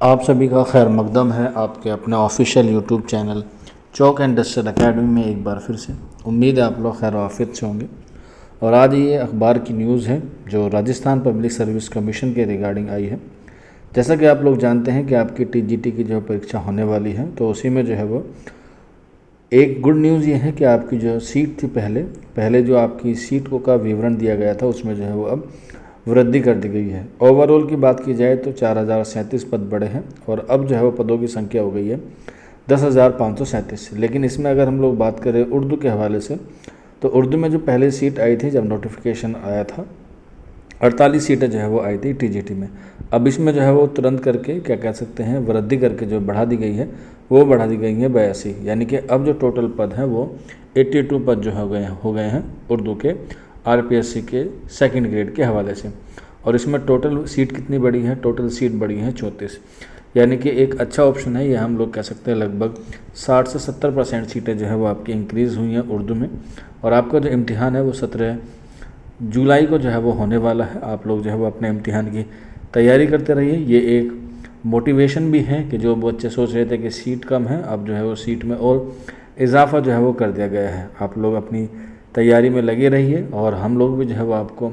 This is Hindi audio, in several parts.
आप सभी का खैर मकदम है आपके अपने ऑफिशियल यूट्यूब चैनल चौक इंडस्ट्रियल एकेडमी में एक बार फिर से। उम्मीद है आप लोग खैर आफियत से होंगे। और आज ये अखबार की न्यूज़ है जो राजस्थान पब्लिक सर्विस कमीशन के रिगार्डिंग आई है। जैसा कि आप लोग जानते हैं कि आपकी टीजीटी की जो परीक्षा होने वाली है, तो उसी में जो है वो एक गुड न्यूज़ ये है कि आपकी जो सीट थी पहले जो आपकी सीट को का विवरण दिया गया था उसमें जो है वो अब वृद्धि कर दी गई है। ओवरऑल की बात की जाए तो 4037 पद बढ़े हैं और अब जो है वो पदों की संख्या हो गई है 10,537। लेकिन इसमें अगर हम लोग बात करें उर्दू के हवाले से, तो उर्दू में जो पहले सीट आई थी जब नोटिफिकेशन आया था 48 सीटें जो है वो आई थी टीजीटी में। अब इसमें जो है वो तुरंत करके क्या कह सकते हैं वृद्धि करके जो बढ़ा दी गई है वो बढ़ा दी गई है 82, यानी कि अब जो टोटल पद हैं वो 82 पद जो हो गए हैं उर्दू के आरपीएससी के सेकंड ग्रेड के हवाले से। और इसमें टोटल सीट कितनी बढ़ी है? टोटल सीट बढ़ी है 34, यानी कि एक अच्छा ऑप्शन है ये हम लोग कह सकते हैं। लगभग 60 से 70% सीटें जो है वो आपकी इंक्रीज़ हुई हैं उर्दू में। और आपका जो इम्तिहान है वो 17 जुलाई को जो है वो होने वाला है। आप लोग जो है वो अपने इम्तिहान की तैयारी करते रहिए। ये एक मोटिवेशन भी है कि जो बच्चे सोच रहे थे कि सीट कम है, अब जो है वो सीट में और इजाफा जो है वो कर दिया गया है। आप लोग अपनी तैयारी में लगे रहिए और हम लोग भी जो है वो आपको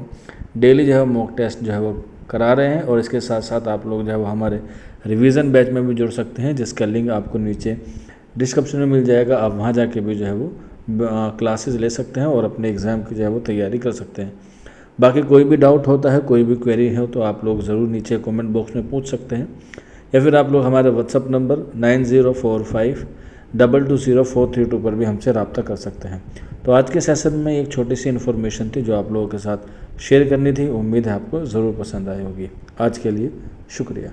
डेली जो है मॉक टेस्ट जो है वो करा रहे हैं। और इसके साथ साथ आप लोग जो है वो हमारे रिवीजन बैच में भी जुड़ सकते हैं, जिसका लिंक आपको नीचे डिस्क्रिप्शन में मिल जाएगा। आप वहाँ जाके भी जो है वो क्लासेस ले सकते हैं और अपने एग्ज़ाम की जो है वो तैयारी कर सकते हैं। बाकी कोई भी डाउट होता है, कोई भी क्वेरी है तो आप लोग ज़रूर नीचे कमेंट बॉक्स में पूछ सकते हैं, या फिर आप लोग हमारे व्हाट्सअप नंबर 9045220432 पर भी हमसे रब्ता कर सकते हैं। तो आज के सेशन में एक छोटी सी इन्फॉर्मेशन थी जो आप लोगों के साथ शेयर करनी थी। उम्मीद है आपको ज़रूर पसंद आई होगी। आज के लिए शुक्रिया।